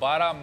12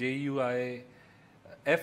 JUIF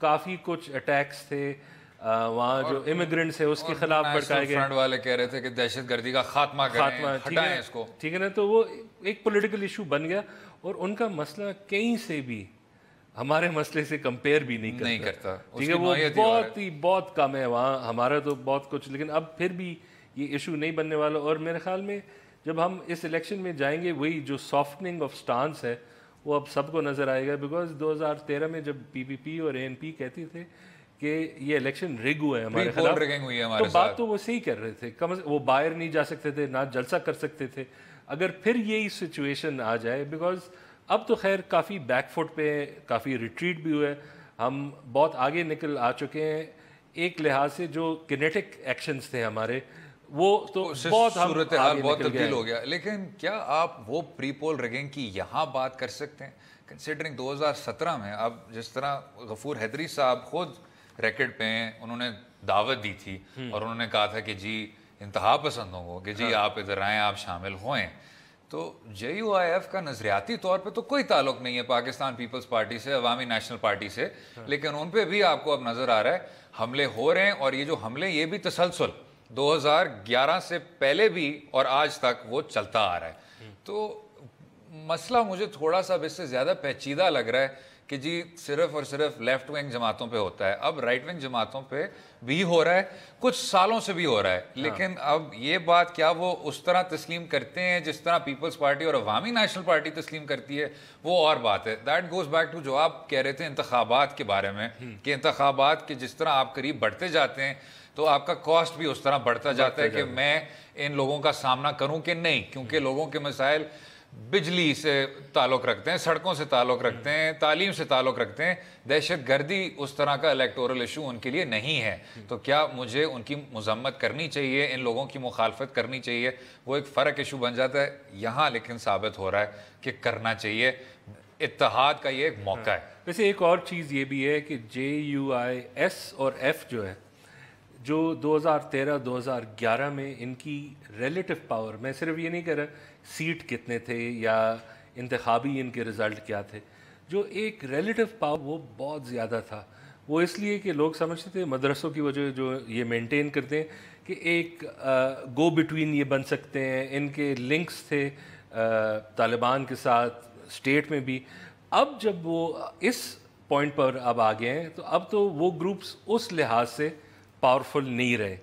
کافی کچھ attacks تھے وہاں جو امیگرنٹس ہے اس کے خلاف بھڑکائے گئے. فرنٹ والے کہہ رہے تھے کہ دہشت گردی کا خاتمہ کریں, ہٹائیں اس کو, ٹھیک ہے نا. تو وہ ایک پولیٹیکل ایشو بن گیا اور ان کا مسئلہ کہیں سے بھی ہمارے مسئلے سے کمپیئر بھی نہیں کرتا. ٹھیک ہے, وہ بہت کم ہے وہاں, ہمارا تو بہت کچھ. لیکن اب پھر بھی یہ ایشو نہیں بننے والا. اور میرے خیال میں جب ہم اس الیکشن میں جائیں گے وہی جو سافٹننگ آف سٹانس ہے وہ اب سب کو نظر آئے گا. بیکاز 2013 میں جب پی پی پی اور اے این پی کہتی تھے کہ یہ الیکشن ریگ ہوا ہے ہمارے خلاف, تو بات تو وہ صحیح کر رہے تھے. وہ باہر نہیں جا سکتے تھے, نہ جلسہ کر سکتے تھے. اگر پھر یہی سچویشن آ جائے, بیکاز اب تو خیر کافی بیک فٹ پہ ہیں, کافی ریٹریٹ بھی ہوئے, ہم بہت آگے نکل آ چکے ہیں. ایک لحاظ سے جو کینیٹک ایکشنز تھے ہمارے وہ تو بہت صورتحال بہت تبدیل ہو گیا. لیکن کیا آپ وہ پری پول ریگنگ کی یہاں بات کر سکتے ہیں کنسیڈرنگ 2017 میں اب جس طرح غفور حیدری صاحب خود ریکٹ پہ ہیں, انہوں نے دعوت دی تھی اور انہوں نے کہا تھا کہ جی انتہا پسندوں کو کہ جی آپ ادھر آئیں, آپ شامل ہوئیں. تو جے یو آئی ایف کا نظریاتی طور پہ تو کوئی تعلق نہیں ہے پاکستان پیپلز پارٹی سے, عوامی نیشنل پارٹی سے, لیکن ان پہ بھی آپ کو اب نظر آ رہا ہے حملے ہو رہے ہیں. اور یہ جو حملے یہ بھی تسلسل 2011 سے پہلے بھی اور آج تک وہ چلتا آ رہا ہے. تو مسئلہ مجھے تھوڑا سا اب اس سے زیادہ پیچیدہ لگ رہا ہے کہ جی صرف اور صرف لیفٹ ونگ جماعتوں پہ ہوتا ہے, اب رائٹ ونگ جماعتوں پہ بھی ہو رہا ہے, کچھ سالوں سے بھی ہو رہا ہے. لیکن اب یہ بات کیا وہ اس طرح تسلیم کرتے ہیں جس طرح پیپلز پارٹی اور عوامی نیشنل پارٹی تسلیم کرتی ہے, وہ اور بات ہے. دیٹ گوز بیک ٹو جو آپ کہہ رہے تھے انتخابات کے بارے میں, کہ انتخابات کے جس طرح آپ قریب بڑھتے جاتے ہیں تو آپ کا کاسٹ بھی اس طرح بڑھتا جاتا ہے کہ میں ان لوگوں کا سامنا کروں کہ نہیں, کیونکہ لوگوں کے مسائل بجلی سے تعلق رکھتے ہیں, سڑکوں سے تعلق رکھتے ہیں, تعلیم سے تعلق رکھتے ہیں. دہشت گردی اس طرح کا الیکٹورل ایشو ان کے لیے نہیں ہے. تو کیا مجھے ان کی مذمت کرنی چاہیے, ان لوگوں کی مخالفت کرنی چاہیے؟ وہ ایک فرق ایشو بن جاتا ہے. یہاں لیکن ثابت ہو رہا ہے کہ کرنا چاہیے, اتحاد کا یہ ایک موقع ہے. ویسے ایک اور چیز یہ بھی ہے کہ جے یو آئی ایس اور ایف جو ہے, جو 2013-2011 میں ان کی ریلیٹو پاور, میں صرف یہ نہیں کہہ رہا سیٹ کتنے تھے یا انتخابی ان کے رزلٹ کیا تھے, جو ایک ریلیٹو پاور وہ بہت زیادہ تھا. وہ اس لیے کہ لوگ سمجھتے تھے مدرسوں کی وجہ جو یہ مینٹین کرتے ہیں کہ ایک گو بٹوین یہ بن سکتے ہیں, ان کے لنکس تھے طالبان کے ساتھ اسٹیٹ میں بھی. اب جب وہ اس پوائنٹ پر اب آ گئے ہیں تو اب تو وہ گروپس اس لحاظ سے پاورفل نہیں رہے,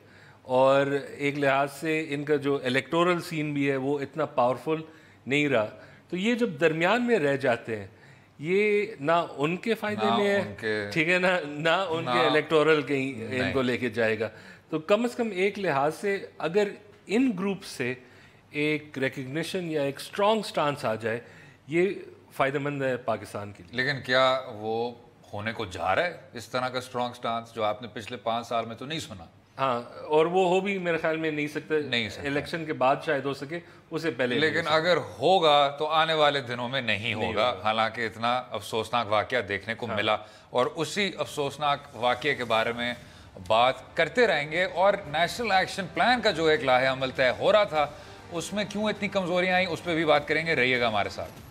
اور ایک لحاظ سے ان کا جو الیکٹورل سین بھی ہے وہ اتنا پاورفل نہیں رہا. تو یہ جب درمیان میں رہ جاتے ہیں یہ نہ ان کے فائدے میں ہے, ٹھیک ہے نا, نہ ان کے الیکٹورل کہیں ان کو لے کے جائے گا. تو کم از کم ایک لحاظ سے اگر ان گروپ سے ایک ریکگنیشن یا ایک اسٹرانگ سٹانس آ جائے یہ فائدہ مند ہے پاکستان کے لیے. لیکن کیا وہ ہونے کو جا رہا ہے اس طرح کا اسٹرانگ سٹانس جو آپ نے پچھلے 5 سال میں تو نہیں سنا؟ ہاں, اور وہ ہو بھی میرے خیال میں نہیں سکتا, الیکشن کے بعد شاید ہو سکے, اسے پہلے. لیکن اگر ہوگا تو آنے والے دنوں میں نہیں ہوگا. حالانکہ اتنا افسوسناک واقعہ دیکھنے کو ملا, اور اسی افسوسناک واقعے کے بارے میں بات کرتے رہیں گے. اور نیشنل ایکشن پلان کا جو ایک لاہے عمل طے ہو رہا تھا اس میں کیوں اتنی کمزوریاں آئیں اس پہ بھی بات کریں گے. رہیے گا ہمارے ساتھ.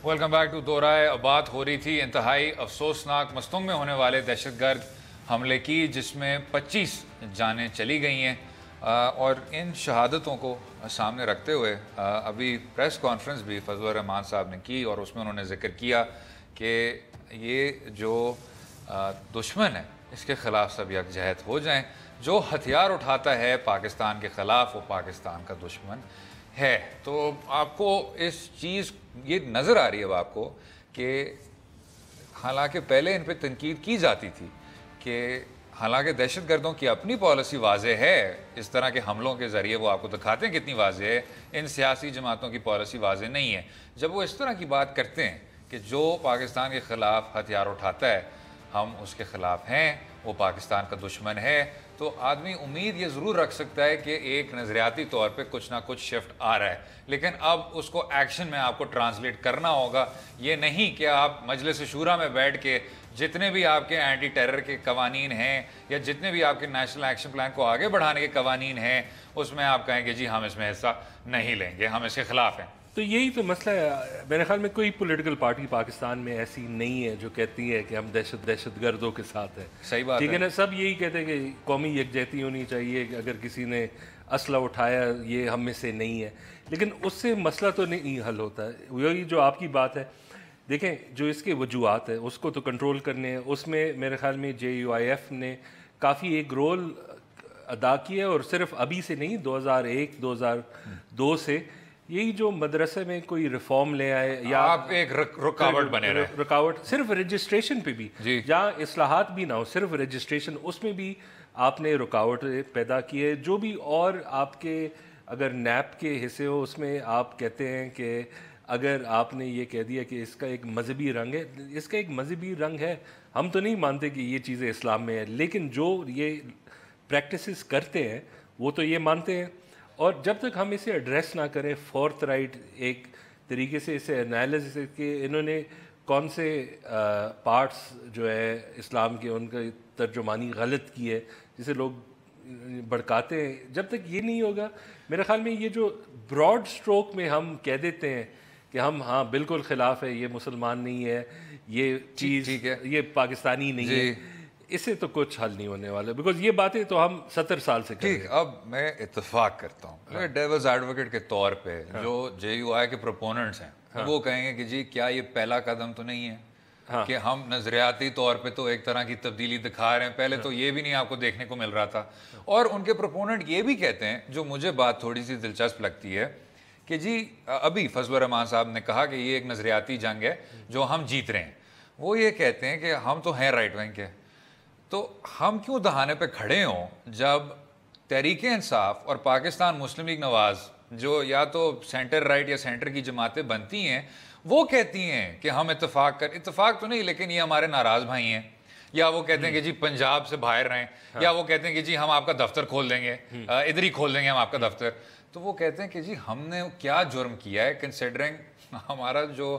ویلکم بیک ٹو دو رائے. اب بات ہو رہی تھی انتہائی افسوسناک مستنگ میں ہونے والے دہشت گرد حملے کی جس میں 25 جانیں چلی گئی ہیں, اور ان شہادتوں کو سامنے رکھتے ہوئے ابھی پریس کانفرنس بھی فضل الرحمان صاحب نے کی, اور اس میں انہوں نے ذکر کیا کہ یہ جو دشمن ہے اس کے خلاف سب یکجہت ہو جائیں. جو ہتھیار اٹھاتا ہے پاکستان کے خلاف وہ پاکستان کا دشمن ہے. تو آپ کو اس چیز یہ نظر آ رہی ہے اب آپ کو کہ حالانکہ پہلے ان پہ تنقید کی جاتی تھی کہ حالانکہ دہشت گردوں کی اپنی پالیسی واضح ہے, اس طرح کے حملوں کے ذریعے وہ آپ کو دکھاتے ہیں کتنی واضح ہے, ان سیاسی جماعتوں کی پالیسی واضح نہیں ہے. جب وہ اس طرح کی بات کرتے ہیں کہ جو پاکستان کے خلاف ہتھیار اٹھاتا ہے ہم اس کے خلاف ہیں, وہ پاکستان کا دشمن ہے, تو آدمی امید یہ ضرور رکھ سکتا ہے کہ ایک نظریاتی طور پہ کچھ نہ کچھ شفٹ آ رہا ہے، لیکن اب اس کو ایکشن میں آپ کو ٹرانسلیٹ کرنا ہوگا. یہ نہیں کہ آپ مجلس شورا میں بیٹھ کے جتنے بھی آپ کے اینٹی ٹیرر کے قوانین ہیں یا جتنے بھی آپ کے نیشنل ایکشن پلان کو آگے بڑھانے کے قوانین ہیں اس میں آپ کہیں کہ جی ہم اس میں حصہ نہیں لیں گے، ہم اس کے خلاف ہیں. تو یہی تو مسئلہ ہے. میرے خیال میں کوئی پولیٹیکل پارٹی پاکستان میں ایسی نہیں ہے جو کہتی ہے کہ ہم دہشت گردوں کے ساتھ ہیں. صحیح بات ٹھیک ہے نا. سب یہی کہتے ہیں کہ قومی یکجہتی ہونی چاہیے، کہ اگر کسی نے اسلحہ اٹھایا یہ ہم میں سے نہیں ہے. لیکن اس سے مسئلہ تو نہیں حل ہوتا ہے. وہی جو آپ کی بات ہے، دیکھیں جو اس کے وجوہات ہیں اس کو تو کنٹرول کرنے ہیں. اس میں میرے خیال میں JUIF نے کافی ایک رول ادا کیا ہے، اور صرف ابھی سے نہیں، 2001 2002 سے. یہی جو مدرسے میں کوئی ریفارم لے آئے یا آپ ایک رکاوٹ بنے رہے، رکاوٹ صرف رجسٹریشن پہ بھی، جہاں اصلاحات بھی نہ ہو، صرف رجسٹریشن، اس میں بھی آپ نے رکاوٹ پیدا کی ہے. جو بھی اور آپ کے اگر نیب کے حصے ہو اس میں آپ کہتے ہیں کہ اگر آپ نے یہ کہہ دیا کہ اس کا ایک مذہبی رنگ ہے، اس کا ایک مذہبی رنگ ہے. ہم تو نہیں مانتے کہ یہ چیزیں اسلام میں ہے، لیکن جو یہ پریکٹسز کرتے ہیں وہ تو یہ مانتے ہیں. اور جب تک ہم اسے ایڈریس نہ کریں فورتھ رائٹ ایک طریقے سے اسے انالائز کہ انہوں نے کون سے پارٹس جو ہے اسلام کے ان کا ترجمانی غلط کی ہے جسے لوگ بھڑکاتے ہیں، جب تک یہ نہیں ہوگا میرے خیال میں یہ جو براڈ سٹروک میں ہم کہہ دیتے ہیں کہ ہم ہاں بالکل خلاف ہے، یہ مسلمان نہیں ہے، یہ چیز یہ پاکستانی نہیں ہے، اس سے تو کچھ حل نہیں ہونے والا، بیکاز یہ باتیں تو ہم 70 سال سے کریں. ٹھیک. اب میں اتفاق کرتا ہوں ڈیولز ایڈوکیٹ کے طور پہ جو JUI کے پروپوننٹس ہیں وہ کہیں گے کہ جی کیا یہ پہلا قدم تو نہیں ہے کہ ہم نظریاتی طور پہ تو ایک طرح کی تبدیلی دکھا رہے ہیں، پہلے تو یہ بھی نہیں آپ کو دیکھنے کو مل رہا تھا. اور ان کے پروپوننٹ یہ بھی کہتے ہیں، جو مجھے بات تھوڑی سی دلچسپ لگتی ہے، کہ جی ابھی فضل الرحمان صاحب نے کہا کہ یہ ایک نظریاتی جنگ ہے جو ہم جیت رہے ہیں. وہ یہ کہتے ہیں کہ ہم تو ہیں رائٹ ونگ کے، تو ہم کیوں دہانے پہ کھڑے ہوں جب تحریک انصاف اور پاکستان مسلم لیگ نواز جو یا تو سینٹر رائٹ یا سینٹر کی جماعتیں بنتی ہیں وہ کہتی ہیں کہ ہم اتفاق تو نہیں لیکن یہ ہمارے ناراض بھائی ہیں، یا وہ کہتے ہیں کہ جی پنجاب سے باہر رہیں، یا وہ کہتے ہیں کہ جی ہم آپ کا دفتر کھول دیں گے، ادھر ہی کھول دیں گے ہم آپ کا دفتر. تو وہ کہتے ہیں کہ جی ہم نے کیا جرم کیا ہے، کنسیڈرنگ ہمارا جو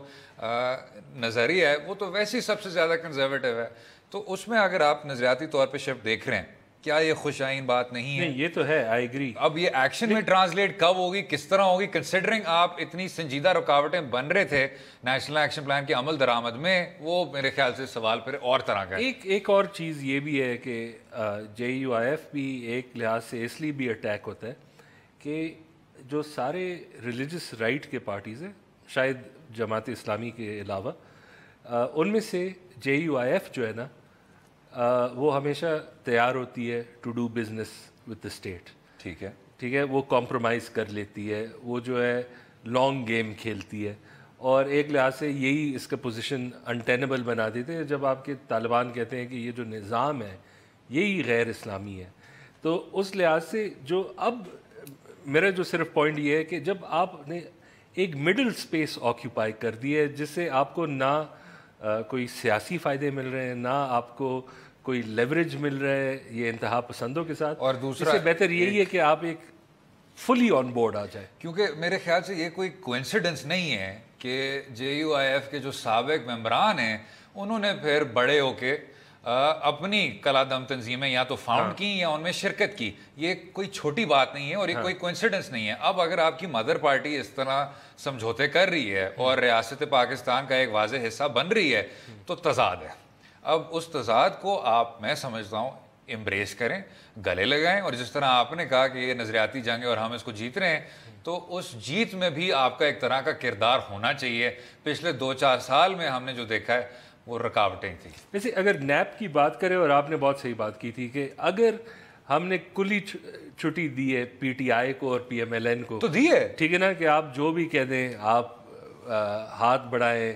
نظریہ ہے وہ تو ویسے ہی سب سے زیادہ کنزرویٹو ہے. تو اس میں اگر آپ نظریاتی طور پہ شفٹ دیکھ رہے ہیں، کیا یہ خوش آئین بات نہیں ہے؟ یہ تو ہے، آئی ایگری. اب یہ ایکشن میں ٹرانسلیٹ کب ہوگی، کس طرح ہوگی، کنسیڈرنگ آپ اتنی سنجیدہ رکاوٹیں بن رہے تھے نیشنل ایکشن پلان کے عمل درآمد میں، وہ میرے خیال سے سوال پھر اور طرح کا ہے. ایک اور چیز یہ بھی ہے کہ JUIF بھی ایک لحاظ سے اس لیے بھی اٹیک ہوتا ہے کہ جو سارے ریلیجس رائٹ کے پارٹیز ہیں، شاید جماعت اسلامی کے علاوہ، ان میں سے JUIF جو ہے نا وہ ہمیشہ تیار ہوتی ہے to do business with the state. ٹھیک ہے، وہ کمپرومائز کر لیتی ہے، وہ جو ہے لانگ گیم کھیلتی ہے. اور ایک لحاظ سے یہی اس کا پوزیشن انٹینیبل بنا دیتے ہیں جب آپ کے طالبان کہتے ہیں کہ یہ جو نظام ہے یہی غیر اسلامی ہے. تو اس لحاظ سے جو اب میرا جو صرف پوائنٹ یہ ہے کہ جب آپ نے ایک مڈل سپیس آکیوپائی کر دی ہے جس سے آپ کو نہ کوئی سیاسی فائدے مل رہے ہیں، نہ آپ کو کوئی لیوریج مل رہا ہے یہ انتہا پسندوں کے ساتھ، اور دوسرا اس سے بہتر یہی ہے کہ آپ ایک فلی آن بورڈ آ جائے. کیونکہ میرے خیال سے یہ کوئی کوئنسیڈنس نہیں ہے کہ JUIF کے جو سابق ممبران ہیں انہوں نے پھر بڑے ہو کے اپنی کلادم تنظیمیں یا تو فاؤنڈ کی یا ان میں شرکت کی. یہ کوئی چھوٹی بات نہیں ہے اور یہ کوئی کوئنسیڈنس نہیں ہے. اب اگر آپ کی مدر پارٹی اس طرح سمجھوتے کر رہی ہے اور ریاست پاکستان کا ایک واضح حصہ بن رہی ہے تو تضاد ہے. اب اس تضاد کو آپ، میں سمجھتا ہوں، امبریس کریں، گلے لگائیں، اور جس طرح آپ نے کہا کہ یہ نظریاتی جنگ ہے اور ہم اس کو جیت رہے ہیں، تو اس جیت میں بھی آپ کا ایک طرح کا کردار ہونا چاہیے. پچھلے 2-4 سال میں ہم نے جو دیکھا ہے وہ رکاوٹیں تھیں. ویسے اگر نیب کی بات کریں، اور آپ نے بہت صحیح بات کی تھی کہ اگر ہم نے کلی چھٹی دی ہے PTI کو اور PMLN کو، تو دی ہے، ٹھیک ہے نا، کہ آپ جو بھی کہہ دیں، آپ ہاتھ بڑھائیں،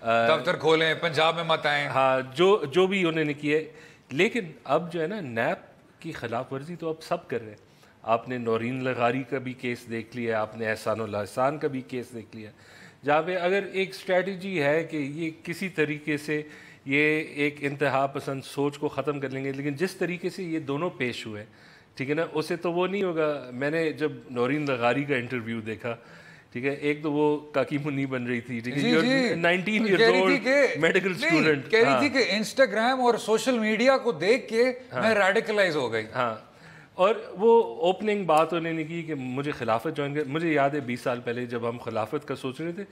دفتر کھولیں، پنجاب میں مت آئیں، ہاں جو بھی انہوں نے کیے، لیکن اب جو ہے نا نیب کی خلاف ورزی تو اب سب کر رہے ہیں. آپ نے نورین لغاری کا بھی کیس دیکھ لیا، آپ نے احسان اللہ احسان کا بھی کیس دیکھ لیا. جہاں پہ اگر ایک اسٹریٹجی ہے کہ یہ کسی طریقے سے یہ ایک انتہا پسند سوچ کو ختم کر لیں گے، لیکن جس طریقے سے یہ دونوں پیش ہوئے ٹھیک ہے نا، اسے تو وہ نہیں ہوگا. میں نے جب نورین لغاری کا انٹرویو دیکھا ٹھیک ہے، ایک تو وہ کاکی منی بن رہی تھی ٹھیک ہے، 19 ایئرز اولڈ میڈیکل اسٹوڈنٹ کہہ رہی تھی کہ انسٹاگرام اور سوشل میڈیا کو دیکھ کے میں ریڈیکلائز ہو گئی. ہاں، اور وہ اوپننگ بات انہوں نے کی کہ مجھے خلافت جوائن کر. مجھے یاد ہے 20 سال پہلے جب ہم خلافت کا سوچ رہے تھے،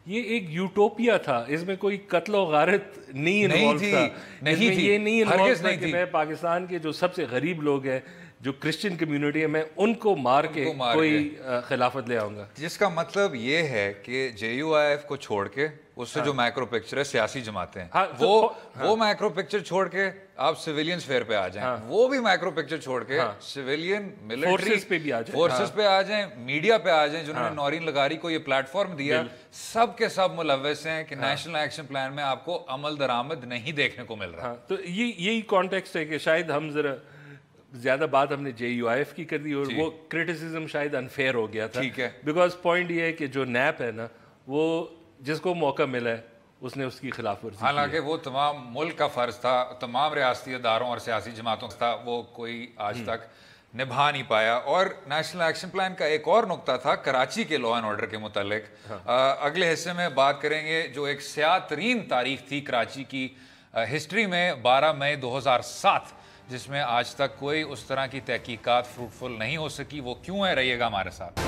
یہ ایک یوٹوپیا تھا، اس میں کوئی قتل و غارت نہیں انوالو تھا، یہ نہیں انوالو تھا کہ میں پاکستان کے جو سب سے غریب لوگ ہیں، جو کرسچن کمیونٹی ہے، میں ان کو مار کے کوئی خلافت لے آؤں گا. جس کا مطلب یہ ہے کہ جے یو آئی ایف کو چھوڑ کے اس سے جو مائکرو پکچر ہے سیاسی جماعتیں ہیں، وہ مائکرو پکچر چھوڑ کے آپ سویلینز فیئر پہ آ جائیں، وہ بھی مائکرو پکچر چھوڑ کے سویلین ملٹری فورسز پہ آ جائیں، میڈیا پہ آ جائیں، جنہوں نے نورین لغاری کو یہ پلیٹ فارم دیا، سب کے سب ملوث ہیں کہ نیشنل ایکشن پلان میں آپ کو عمل درآمد نہیں دیکھنے کو مل رہا. تو یہی کانٹیکسٹ ہے کہ شاید ہم ذرا زیادہ بات ہم نے جے یو آئی ایف کی کر دی، اور وہ کرٹیسزم شاید انفیئر ہو گیا تھا. بیکاز پوائنٹ یہ ہے کہ جو نیپ ہے نا، وہ جس کو موقع ملا ہے اس نے اس کی خلاف ورزی، حالانکہ وہ تمام ملک کا فرض تھا، تمام ریاستی اداروں اور سیاسی جماعتوں کا تھا، وہ کوئی آج تک نبھا نہیں پایا. اور نیشنل ایکشن پلان کا ایک اور نقطہ تھا کراچی کے لا اینڈ آرڈر کے متعلق. اگلے حصے میں بات کریں گے. جو ایک سیاہ ترین تاریخ تھی کراچی کی ہسٹری میں، 12 مئی 2007، جس میں آج تک کوئی اس طرح کی تحقیقات فروٹفل نہیں ہو سکی. وہ کیوں ہے؟ رہیے گا ہمارے ساتھ.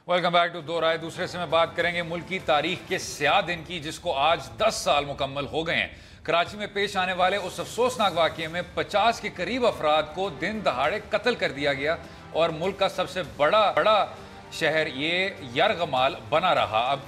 ویلکم بیک ٹو دو رائے. دوسرے سے میں بات کریں گے ملک کی تاریخ کے سیاہ دن کی، جس کو آج 10 سال مکمل ہو گئے ہیں. کراچی میں پیش آنے والے اس افسوسناک واقعے میں 50 کے قریب افراد کو دن دہاڑے قتل کر دیا گیا، اور ملک کا سب سے بڑا شہر یہ یرغمال بنا رہا. اب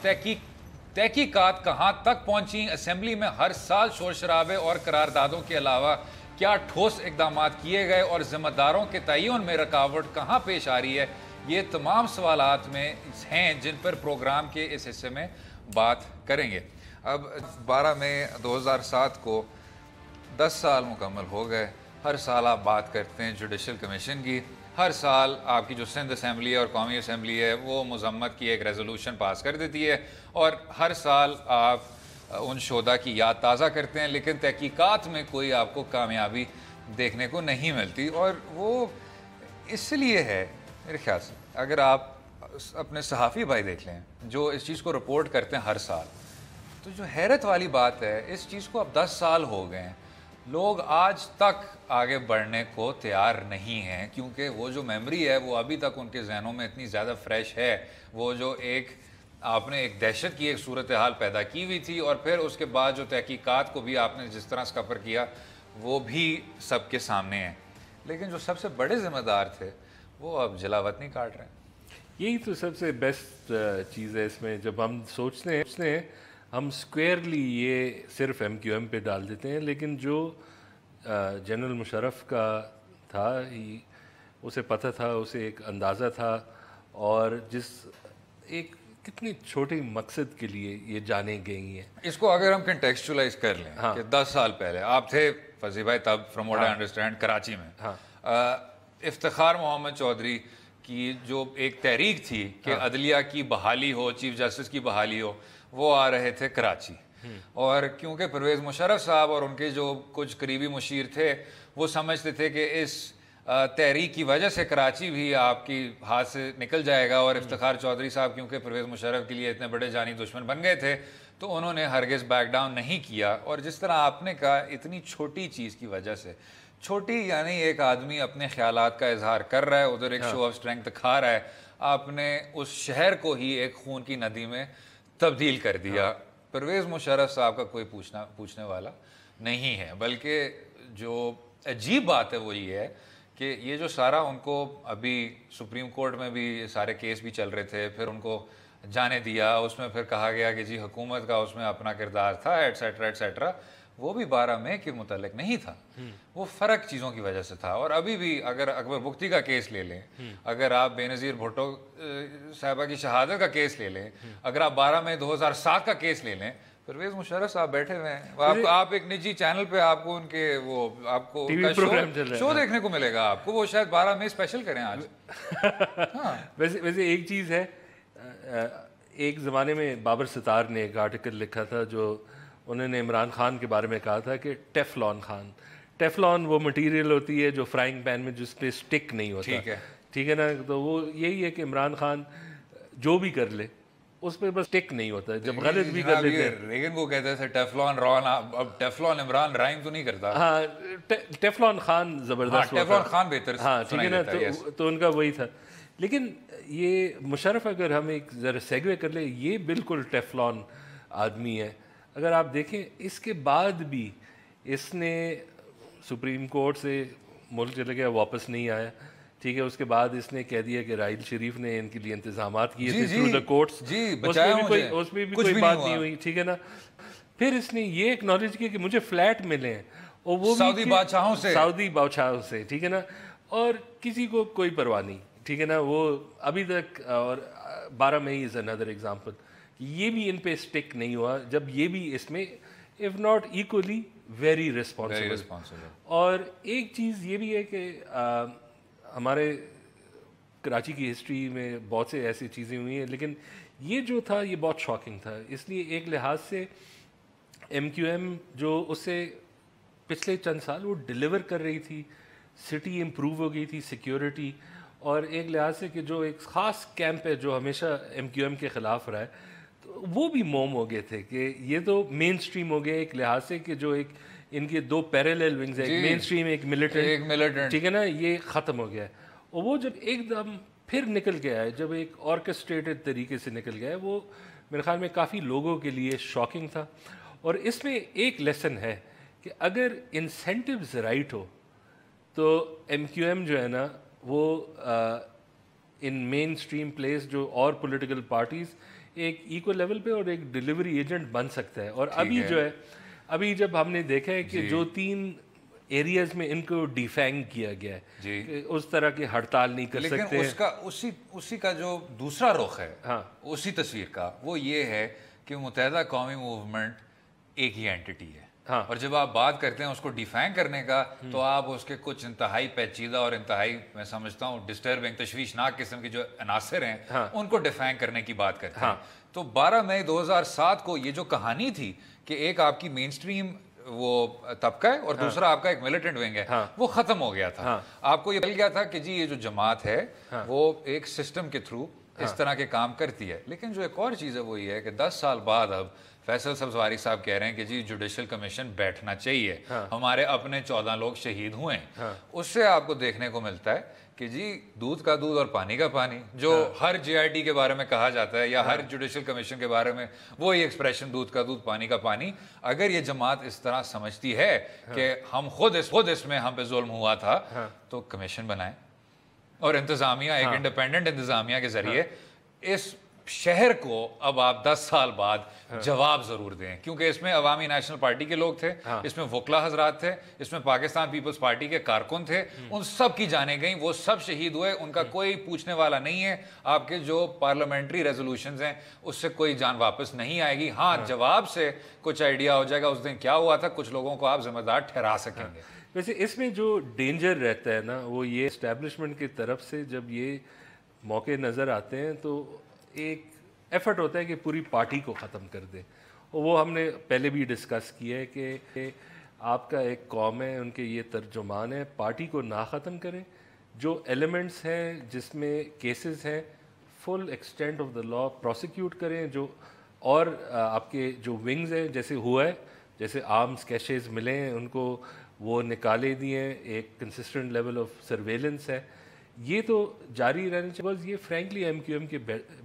تحقیقات کہاں تک پہنچی؟ اسمبلی میں ہر سال شور شرابے اور قراردادوں کے علاوہ کیا ٹھوس اقدامات کیے گئے، اور ذمہ داروں کے تعین میں رکاوٹ کہاں پیش آ رہی ہے؟ یہ تمام سوالات میں ہیں جن پر پروگرام کے اس حصے میں بات کریں گے. اب 12 مئی 2007 کو 10 سال مکمل ہو گئے. ہر سال آپ بات کرتے ہیں جوڈیشل کمیشن کی، ہر سال آپ کی جو سندھ اسمبلی ہے اور قومی اسمبلی ہے وہ مذمت کی ایک ریزولوشن پاس کر دیتی ہے، اور ہر سال آپ ان شہداء کی یاد تازہ کرتے ہیں، لیکن تحقیقات میں کوئی آپ کو کامیابی دیکھنے کو نہیں ملتی. اور وہ اس لیے ہے میرے خیال سے، اگر آپ اپنے صحافی بھائی دیکھ لیں جو اس چیز کو رپورٹ کرتے ہیں ہر سال، تو جو حیرت والی بات ہے، اس چیز کو اب 10 سال ہو گئے ہیں، لوگ آج تک آگے بڑھنے کو تیار نہیں ہیں، کیونکہ وہ جو میموری ہے وہ ابھی تک ان کے ذہنوں میں اتنی زیادہ فریش ہے. وہ جو آپ نے ایک دہشت کی ایک صورتحال پیدا کی ہوئی تھی، اور پھر اس کے بعد جو تحقیقات کو بھی آپ نے جس طرح سکپر کیا وہ بھی سب کے سامنے ہیں. لیکن جو سب سے بڑے ذمہ دار تھے وہ اب جلاوطنی کاٹ رہے ہیں. یہی تو سب سے بیسٹ چیز ہے اس میں. جب ہم سوچتے ہیں ہم اسکوئرلی یہ صرف ایم کیو ایم پہ ڈال دیتے ہیں، لیکن جو جنرل مشرف کا تھا اسے پتہ تھا، اسے ایک اندازہ تھا، اور جس ایک کتنے چھوٹے مقصد کے لیے یہ جانیں گئی ہیں. اس کو اگر ہم کنٹیکسچولائز کر لیں کہ 10 سال پہلے آپ تھے فضی بھائی تب، from what I understand, Karachi میں افتخار محمد چودھری کی جو ایک تحریک تھی کہ عدلیہ کی بحالی ہو، چیف جسٹس کی بحالی ہو، وہ آ رہے تھے کراچی. اور کیونکہ پرویز مشرف صاحب اور ان کے جو کچھ قریبی مشیر تھے وہ سمجھتے تھے کہ اس تحریک کی وجہ سے کراچی بھی آپ کی ہاتھ سے نکل جائے گا، اور افتخار چودھری صاحب کیونکہ پرویز مشرف کے لیے اتنے بڑے جانی دشمن بن گئے تھے تو انہوں نے ہرگز بیک ڈاؤن نہیں کیا. اور جس طرح آپ نے کہا، اتنی چھوٹی چیز کی وجہ سے، چھوٹی یعنی ایک آدمی اپنے خیالات کا اظہار کر رہا ہے، ادھر ایک شو آف اسٹرینگتھ دکھا رہا ہے، آپ نے اس شہر کو ہی ایک خون کی ندی میں تبدیل کر دیا. پرویز مشرف صاحب کا کوئی پوچھنے والا نہیں ہے. بلکہ جو عجیب بات ہے وہ یہ ہے کہ یہ جو سارا ان کو ابھی سپریم کورٹ میں بھی سارے کیس بھی چل رہے تھے، پھر ان کو جانے دیا، اس میں پھر کہا گیا کہ جی حکومت کا اس میں اپنا کردار تھا، ایٹسیٹرا ایٹسیٹرا. وہ بھی 12 مئی کے متعلق نہیں تھا, وہ فرق چیزوں کی وجہ سے تھا. اور ابھی بھی اگر اکبر بگٹی کا کیس لے لیں, اگر آپ بے نظیر بھٹو صاحبہ کی شہادت کا کیس لے لیں, اگر آپ 12 مئی 2007 کا کیس لے لیں, پرویز مشرف صاحب بیٹھے ہوئے ہیں, آپ ایک نجی چینل پہ آپ کو ان کے وہ آپ کو شو دیکھنے کو ملے گا, آپ کو وہ شاید 12 مئی اسپیشل کریں آج. ویسے ایک چیز ہے, ایک زمانے میں بابر ستار نے ایک آرٹیکل لکھا تھا جو انہوں نے عمران خان کے بارے میں کہا تھا کہ ٹیفلون خان. ٹیفلون وہ مٹیریل ہوتی ہے جو فرائنگ پین میں جس پہ اسٹک نہیں ہوتا, ٹھیک ہے نا. تو وہ یہی ہے کہ عمران خان جو بھی کر لے اس پہ بس ٹک نہیں ہوتا, جب غلط بھی کر لیتے ہیں. ریگن کو کہتے تھے ٹیفلون رون, اب ٹیفلون عمران رائم تو نہیں کرتا. ہاں, ٹیفلون خان زبردست, ٹیفلون خان بہتر. ہاں ٹھیک ہے نا, تو ان کا وہی تھا. لیکن یہ مشرف اگر ہم ایک ذرا سیگوے کر لیں, یہ بالکل ٹیفلون آدمی ہے. اگر آپ دیکھیں اس کے بعد بھی اس نے سپریم کورٹ سے ملک چلے گیا, واپس نہیں آیا, ٹھیک ہے. اس کے بعد اس نے کہہ دیا کہ راحیل شریف نے ان کے لیے انتظامات کیے تھے تھرو دا کورٹس, اس میں بھی کوئی بات نہیں ہوئی, ٹھیک ہے نا. پھر اس نے یہ ایکنالج کیا کہ مجھے فلیٹ ملے ہیں, اور وہ سعودی بادشاہوں سے, ٹھیک ہے نا, اور کسی کو کوئی پرواہ نہیں, ٹھیک ہے نا. وہ ابھی تک, اور 12 مئی از اندر ایگزامپل, یہ بھی ان پہ اسٹک نہیں ہوا, جب یہ بھی اس میں if not equally very responsible. اور ایک چیز یہ بھی ہے کہ ہمارے کراچی کی ہسٹری میں بہت سے ایسی چیزیں ہوئی ہیں, لیکن یہ جو تھا یہ بہت شاکنگ تھا. اس لیے ایک لحاظ سے ایم کیو ایم جو اس سے پچھلے چند سال وہ ڈیلیور کر رہی تھی, سٹی امپروو ہو گئی تھی, سیکیورٹی, اور ایک لحاظ سے کہ جو ایک خاص کیمپ ہے جو ہمیشہ ایم کیو ایم کے خلاف رہا ہے, تو وہ بھی موم ہو گئے تھے کہ یہ تو مین اسٹریم ہو گیا ایک لحاظ سے کہ جو ایک ان کے دو پیریلل ونگز ہیں, ایک مین اسٹریم ایک ملٹنٹ, ٹھیک ہے نا, یہ ختم ہو گیا ہے. اور وہ جب ایک دم پھر نکل کے آئے, جب ایک آرکسٹریٹڈ طریقے سے نکل گیا ہے, وہ میرے خیال میں کافی لوگوں کے لیے شاکنگ تھا. اور اس میں ایک لیسن ہے کہ اگر انسینٹیوز رائٹ ہو تو ایم کیو ایم جو ہے نا وہ ان مین اسٹریم پلیس جو اور پولیٹیکل پارٹیز ایک ایکول لیول پہ اور ایک ڈیلیوری ایجنٹ بن سکتا ہے. اور ابھی جو ہے, ابھی جب ہم نے دیکھا ہے کہ جو 3 ایریاز میں ان کو ڈیفینگ کیا گیا ہے کہ اس طرح کی ہڑتال نہیں کر سکتے, لیکن اس کا اسی کا جو دوسرا رخ ہے, اسی تصویر کا, وہ یہ ہے کہ متحدہ قومی موومنٹ ایک ہی اینٹی ہے. اور جب آپ بات کرتے ہیں اس کو ڈیفائن کرنے کا, تو آپ اس کے کچھ انتہائی پیچیدہ اور انتہائی, میں سمجھتا ہوں, ڈسٹربنگ, تشویشناک قسم کے جو عناصر ہیں ان کو ڈیفائن کرنے کی بات کرتے ہیں. تو 12 مئی 2007 کو یہ جو کہانی تھی کہ ایک آپ کی مین سٹریم وہ طبقہ ہے اور دوسرا آپ کا ایک ملیٹنٹ ونگ ہے, وہ ختم ہو گیا تھا. آپ کو یہ مل گیا تھا کہ جی یہ جو جماعت ہے وہ ایک سسٹم کے تھرو اس طرح کے کام کرتی ہے. لیکن جو ایک اور چیز ہے وہ یہ ہے کہ 10 سال بعد اب فیصل سبزواری صاحب کہہ رہے ہیں کہ جی جوڈیشل کمیشن بیٹھنا چاہیے, ہمارے اپنے 14 لوگ شہید ہوئے ہیں. اس سے آپ کو دیکھنے کو ملتا ہے کہ جی دودھ کا دودھ اور پانی کا پانی, جو ہر جے آئی ٹی کے بارے میں کہا جاتا ہے یا ہر جوڈیشل کمیشن کے بارے میں وہی ایکسپریشن دودھ کا دودھ پانی کا پانی, اگر یہ جماعت اس طرح سمجھتی ہے کہ ہم خود اس میں ہم پہ ظلم ہوا تھا, تو کمیشن بنائیں اور انتظامیہ, ایک انڈیپینڈنٹ انتظامیہ کے ذریعے اس شہر کو اب آپ 10 سال بعد جواب ضرور دیں. کیونکہ اس میں عوامی نیشنل پارٹی کے لوگ تھے, اس میں وکلا حضرات تھے, اس میں پاکستان پیپلز پارٹی کے کارکن تھے, ان سب کی جانیں گئیں, وہ سب شہید ہوئے, ان کا کوئی پوچھنے والا نہیں ہے. آپ کے جو پارلیمنٹری ریزولوشنز ہیں اس سے کوئی جان واپس نہیں آئے گی. ہاں جواب سے کچھ آئیڈیا ہو جائے گا اس دن کیا ہوا تھا, کچھ لوگوں کو آپ ذمہ دار ٹھہرا سکیں گے. ویسے اس میں جو ڈینجر رہتا ہے نا وہ یہ اسٹیبلشمنٹ کی طرف سے جب یہ موقع نظر آتے ہیں تو ایک ایفرٹ ہوتا ہے کہ پوری پارٹی کو ختم کر دے. اور وہ ہم نے پہلے بھی ڈسکس کیا ہے کہ آپ کا ایک قوم ہے, ان کے یہ ترجمان ہے, پارٹی کو نہ ختم کریں, جو ایلیمنٹس ہیں جس میں کیسز ہیں full extent of the law prosecute کریں, جو اور آپ کے جو ونگز ہیں جیسے ہوا ہے, جیسے آرمز کیشز ملے ہیں ان کو وہ نکالے دیے, ایک کنسسٹنٹ لیول آف سرویلنس ہے, یہ تو جاری رہنے چاہیے. یہ فرینکلی ایم کیو ایم کے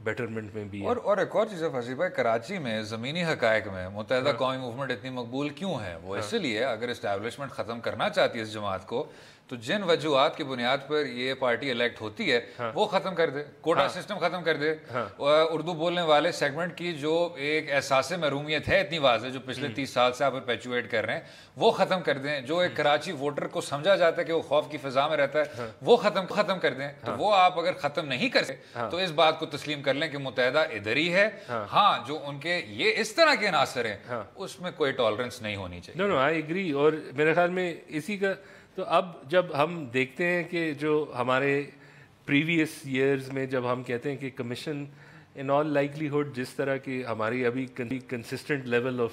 بیٹرمنٹ میں بھی ہے. اور ایک اور چیز ہے فضیل بھائی, کراچی میں زمینی حقائق میں متحدہ قومی موومنٹ اتنی مقبول کیوں ہے؟ وہ اس لیے اگر اسٹیبلشمنٹ ختم کرنا چاہتی ہے اس جماعت کو, تو جن وجوہات کی بنیاد پر یہ پارٹی الیکٹ ہوتی ہے وہ ختم کر دے, کوٹا سسٹم ختم کر دے, اردو بولنے والے سیگمنٹ کی جو ایک احساس محرومیت ہے اتنی واضح جو پچھلے 30 سال سے آپ پرپیچویٹ کر رہے ہیں وہ ختم کر دیں, جو ایک کراچی ووٹر کو سمجھا جاتا ہے کہ وہ خوف کی فضا میں رہتا ہے وہ ختم کر دیں. تو وہ آپ اگر ختم نہیں کر سکتے تو اس بات کو تسلیم کر لیں کہ متحدہ ادھر ہی ہے. ہاں جو ان کے یہ اس طرح کے عناصر ہیں اس میں کوئی ٹالرنس نہیں ہونی چاہیے. نو آئی ایگری. اور میرے خیال میں اسی کا تو اب جب ہم دیکھتے ہیں کہ جو ہمارے پریویس ایئرز میں جب ہم کہتے ہیں کہ کمیشن ان آل لائکلیہڈ جس طرح کی ہماری ابھی کنسسٹنٹ لیول آف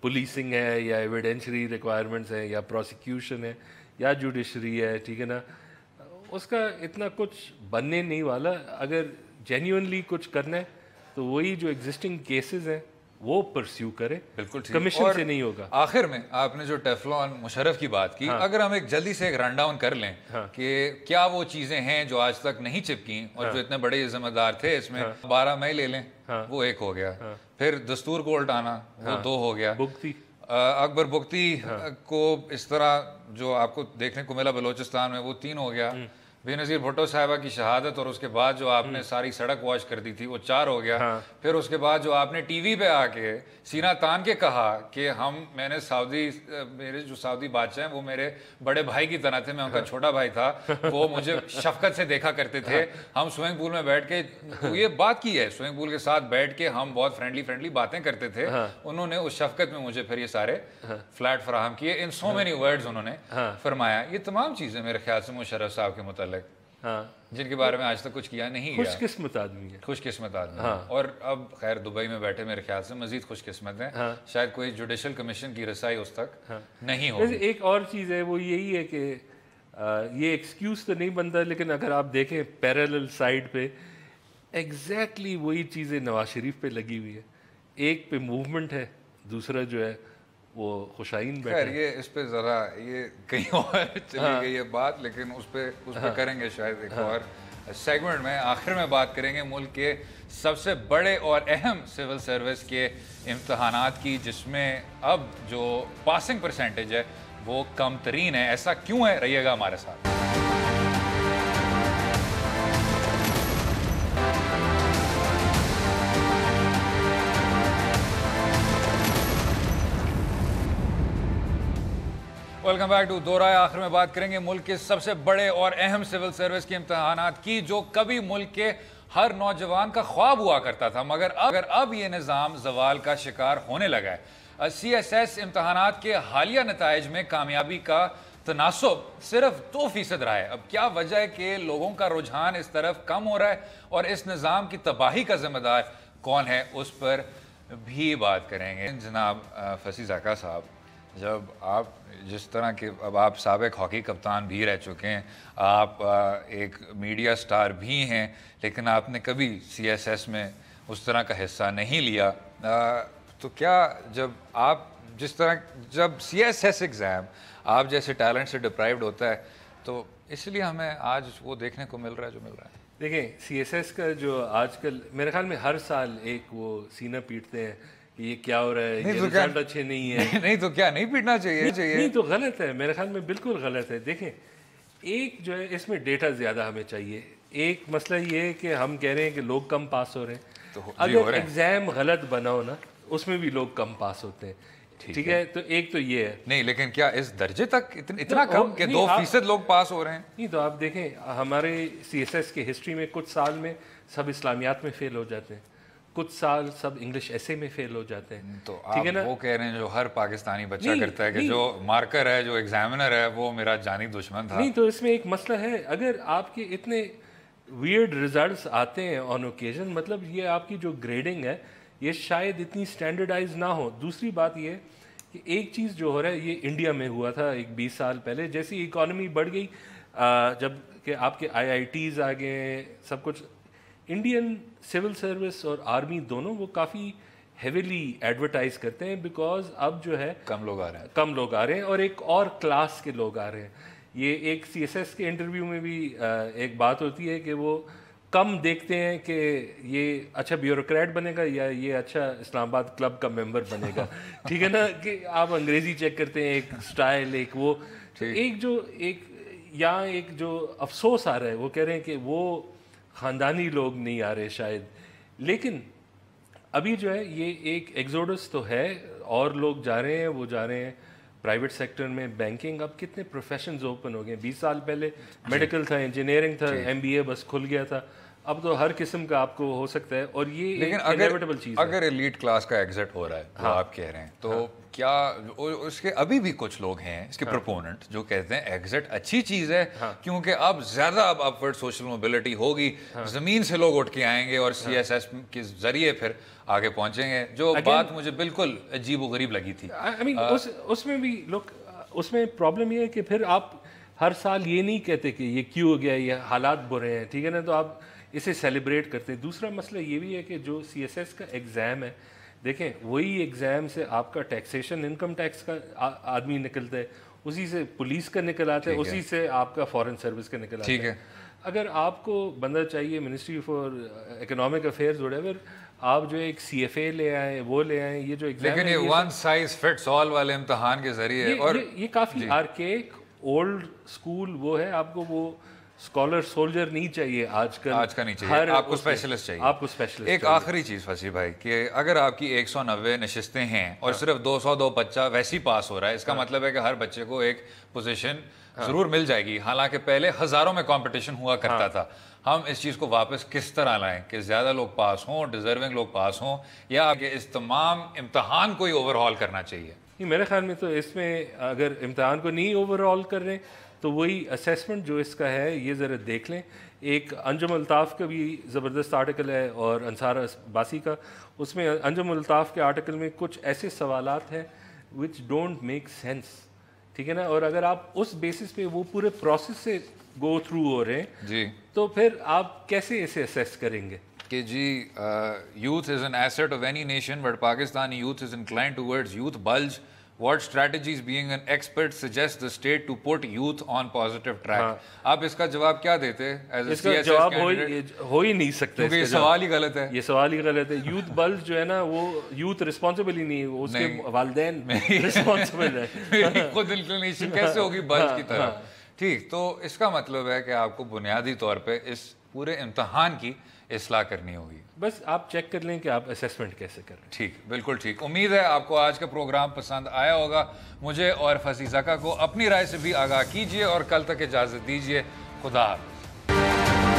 پولیسنگ ہے یا ایویڈینشری ریکوائرمنٹس ہیں یا پروسیکیوشن ہے یا جوڈیشری ہے, ٹھیک ہے نا, اس کا اتنا کچھ بننے نہیں والا. اگر جینیونلی کچھ کرنا ہے تو وہی جو ایگزسٹنگ کیسز ہیں وہ پرسیو کرے, بالکل ٹھیک. کمیشن سے نہیں ہوگا. آخر میں آپ نے جو ٹیفلون مشرف کی بات کی, اگر ہم ایک جلدی سے ایک رن ڈاؤن کر لیں کہ کیا وہ چیزیں ہیں جو آج تک نہیں چپکیں اور جو اتنے بڑے ذمہ دار تھے اس میں. 12 مئی لے لیں, وہ ایک ہو گیا. پھر دستور کو الٹانا, وہ 2 ہو گیا. بگتی اکبر بگتی کو اس طرح جو آپ کو دیکھنے کو ملا بلوچستان میں وہ 3 ہو گیا. بے نظیر بھٹو صاحبہ کی شہادت اور اس کے بعد جو آپ نے ساری سڑک واش کر دی تھی وہ 4 ہو گیا. پھر اس کے بعد جو آپ نے ٹی وی پہ آ کے سینہ تان کے کہا کہ میں نے میرے جو سعودی بادشاہ ہیں وہ میرے بڑے بھائی کی طرح تھے, میں ان کا چھوٹا بھائی تھا, وہ مجھے شفقت سے دیکھا کرتے تھے, ہم سوئمنگ پول میں بیٹھ کے یہ بات کی ہے, سوئمنگ پول کے ساتھ بیٹھ کے ہم بہت فرینڈلی باتیں کرتے تھے. انہوں نے اس شفقت میں مجھے پھر یہ سارے فلیٹ فراہم کیے. ان سو مینی ورڈز انہوں نے فرمایا. یہ تمام چیزیں میرے خیال سے مشرف صاحب کے متعلق جن کے بارے میں آج تک کچھ کیا نہیں گیا. خوش قسمت آدمی ہے, خوش قسمت آدمی. اور اب خیر دبئی میں بیٹھے میرے خیال سے مزید خوش قسمت ہیں, شاید کوئی جوڈیشل کمیشن کی رسائی اس تک نہیں ہوگی. ایک اور چیز ہے وہ یہی ہے کہ یہ ایکسکیوز تو نہیں بنتا, لیکن اگر آپ دیکھیں پیرالل سائڈ پہ ایگزیکٹلی وہی چیزیں نواز شریف پہ لگی ہوئی ہے. ایک پہ موومنٹ ہے, دوسرا جو ہے وہ خوشائن بیٹھا ہے. یہ اس پہ ذرا یہ کہیں اور چلی گئی ہے بات, لیکن اس پہ کریں گے شاید ایک اور سیگمنٹ میں. آخر میں بات کریں گے ملک کے سب سے بڑے اور اہم سول سروس کے امتحانات کی, جس میں اب جو پاسنگ پرسنٹیج ہے وہ کم ترین ہے. ایسا کیوں ہے؟ رہیے گا ہمارے ساتھ. ویلکم بیک ٹو دو رائے. آخر میں بات کریں گے ملک کے سب سے بڑے اور اہم سول سروس کے امتحانات کی, جو کبھی ملک کے ہر نوجوان کا خواب ہوا کرتا تھا, مگر اب یہ نظام زوال کا شکار ہونے لگا ہے. سی ایس ایس امتحانات کے حالیہ نتائج میں کامیابی کا تناسب صرف 2% رہا ہے. اب کیا وجہ ہے کہ لوگوں کا رجحان اس طرف کم ہو رہا ہے, اور اس نظام کی تباہی کا ذمہ دار کون ہے, اس پر بھی بات کریں گے. جناب فصیح زکا صاحب, جب آپ جس طرح کے اب آپ سابق ہاکی کپتان بھی رہ چکے ہیں, آپ ایک میڈیا سٹار بھی ہیں, لیکن آپ نے کبھی سی ایس ایس میں اس طرح کا حصہ نہیں لیا, تو کیا جب سی ایس ایس ایگزام آپ جیسے ٹیلنٹ سے ڈپرائیوڈ ہوتا ہے تو اس لیے ہمیں آج وہ دیکھنے کو مل رہا ہے جو مل رہا ہے. دیکھیں سی ایس ایس کا جو آج کل میرے خیال میں ہر سال ایک وہ سینہ پیٹتے ہیں کہ یہ کیا ہو رہا ہے, یہ رزلٹ اچھے نہیں ہے. نہیں تو کیا نہیں پیٹنا چاہیے؟ نہیں تو غلط ہے, میرے خیال میں بالکل غلط ہے. دیکھیں ایک جو ہے اس میں ڈیٹا زیادہ ہمیں چاہیے. ایک مسئلہ یہ ہے کہ ہم کہہ رہے ہیں کہ لوگ کم پاس ہو رہے ہیں, اگر ایگزام غلط بنا ہو نا اس میں بھی لوگ کم پاس ہوتے ہیں, ٹھیک ہے. تو ایک تو یہ ہے. نہیں لیکن کیا اس درجے تک اتنا کم کہ 2% لوگ پاس ہو رہے ہیں؟ نہیں تو آپ دیکھیں ہمارے سی ایس ایس کے ہسٹری میں کچھ سال میں سب اسلامیات میں فیل ہو جاتے ہیں, کچھ سال سب انگلش ایسے میں فیل ہو جاتے ہیں. تو آپ وہ کہہ رہے ہیں جو ہر پاکستانی بچہ کرتا ہے کہ جو مارکر ہے, جو ایگزامنر ہے, وہ میرا جانی دشمن تھا. نہیں تو اس میں ایک مسئلہ ہے, اگر آپ کے اتنے ویئرڈ ریزلٹس آتے ہیں آن اوکیزن, مطلب یہ آپ کی جو گریڈنگ ہے یہ شاید اتنی اسٹینڈرڈائز نہ ہو. دوسری بات یہ کہ ایک چیز جو ہو رہا ہے یہ انڈیا میں ہوا تھا ایک 20 سال پہلے, جیسی اکانومی بڑھ گئی, جب کہ آپ کے آئی آئی ٹیز آ گئے, سب کچھ, انڈین سول سروس اور آرمی دونوں وہ کافی ہیویلی ایڈورٹائز کرتے ہیں, بیکاز اب جو ہے کم لوگ آ رہے ہیں اور ایک اور کلاس کے لوگ آ رہے ہیں. یہ ایک سی ایس ایس کے انٹرویو میں بھی ایک بات ہوتی ہے کہ وہ کم دیکھتے ہیں کہ یہ اچھا بیوروکریٹ بنے گا یا یہ اچھا اسلام آباد کلب کا ممبر بنے گا, ٹھیک ہے نا, کہ آپ انگریزی چیک کرتے ہیں, ایک سٹائل, ایک وہ ایک جو ایک یہاں ایک جو افسوس آ رہا ہے وہ کہہ رہے ہیں کہ وہ خاندانی لوگ نہیں آ رہے شاید، لیکن ابھی جو ہے یہ ایک ایگزوڈس تو ہے، اور لوگ جا رہے ہیں، وہ جا رہے ہیں پرائیویٹ سیکٹر میں، بینکنگ، اب کتنے پروفیشنز اوپن ہو گئے. 20 سال پہلے میڈیکل تھا، انجینئرنگ تھا، MBA بس کھل گیا تھا. اب تو ہر قسم کا آپ کو ہو سکتا ہے، اور یہ ایک انیویٹیبل چیز ہے. اگر ایلیٹ کلاس کا ایگزٹ ہو رہا ہے جو آپ کہہ رہے ہیں، تو کیا اس کے ابھی بھی کچھ لوگ ہیں اس کے پروپوننٹ جو کہتے ہیں ایگزٹ اچھی چیز ہے کیونکہ اب زیادہ اب اپورڈ سوشل موبلٹی ہوگی، زمین سے لوگ اٹھ کے آئیں گے اور CSS کے ذریعے پھر آگے پہنچیں گے، جو بات مجھے بالکل عجیب و غریب لگی تھی. اس میں بھی لوگ، اس میں پرابلم یہ ہے کہ پھر آپ ہر سال یہ نہیں کہتے کہ یہ کیوں ہو گیا، یہ حالات برے ہیں، ٹھیک ہے نا، تو آپ اسے سیلیبریٹ کرتے ہیں. دوسرا مسئلہ یہ بھی ہے کہ جو CSS کا ایگزام ہے، دیکھیں وہی ایگزام سے آپ کا ٹیکسیشن، انکم ٹیکس کا آدمی نکلتا ہے، اسی سے پولیس کا نکل آتا ہے، اسی سے آپ کا فارن سروس کا نکل آتا ہے. اگر آپ کو بندہ چاہیے منسٹری فار اکنامک افیئرز وڈیور، آپ جو ایک CFA لے آئیں، وہ لے آئیں، یہ جو ایگزام، لیکن یہ ون سائز فٹس آل والے امتحان کے ذریعے، اور یہ کافی آرکیک اولڈ اسکول وہ ہے. آپ کو وہ اسکالر سولجر نہیں چاہیے آج کا نہیں چاہیے، آپ کو اسپیشلسٹ چاہیے. آپ کو اسپیشلسٹ. ایک آخری چیز فصیح بھائی، کہ اگر آپ کی 190 نشستیں ہیں اور صرف 202 بچہ ویسی پاس ہو رہا ہے، اس کا مطلب ہے کہ ہر بچے کو ایک پوزیشن ضرور مل جائے گی، حالانکہ پہلے ہزاروں میں کمپٹیشن ہوا کرتا تھا. ہم اس چیز کو واپس کس طرح لائیں کہ زیادہ لوگ پاس ہوں، ڈیزرونگ لوگ پاس ہوں، یا کہ اس تمام امتحان کو ہی اوور ہال کرنا چاہیے؟ میرے خیال میں تو اس میں اگر امتحان کو نہیں اوور ہال کر رہے تو وہی اسیسمنٹ جو اس کا ہے یہ ذرا دیکھ لیں. ایک انجم الطاف کا بھی زبردست آرٹیکل ہے اور انصار عباسی کا، اس میں انجم الطاف کے آرٹیکل میں کچھ ایسے سوالات ہیں وچ ڈونٹ میک سینس، ٹھیک ہے نا، اور اگر آپ اس بیسس پہ وہ پورے پروسیس سے گو تھرو ہو رہے ہیں جی تو پھر آپ کیسے اسے اسیس کریں گے؟ کہ جی youth is an asset of any nation but Pakistani youth is inclined towards youth bulge. What strategies being an expert suggest the state to put youth on positive track؟ آپ اس کا جواب کیا دیتے؟ اس کا جواب ہو ہی نہیں سکتا، کیونکہ یہ سوال ہی غلط ہے. یہ سوال ہی غلط ہے. یوتھ بلج جو ہے نا، وہ یوتھ رسپانسبل ہی نہیں ہے، اس کے والدین رسپانسبل ہے. خود انکلینیشن کیسے ہوگی بلج کی طرح؟ ٹھیک، تو اس کا مطلب ہے کہ آپ کو بنیادی طور پہ اس پورے امتحان کی اصلاح کرنی ہوگی. بس آپ چیک کر لیں کہ آپ اسیسمنٹ کیسے کر رہے ہیں. ٹھیک، بالکل ٹھیک. امید ہے آپ کو آج کا پروگرام پسند آیا ہوگا. مجھے اور فصیح زکا کو اپنی رائے سے بھی آگاہ کیجیے اور کل تک اجازت دیجیے. خدا حافظ.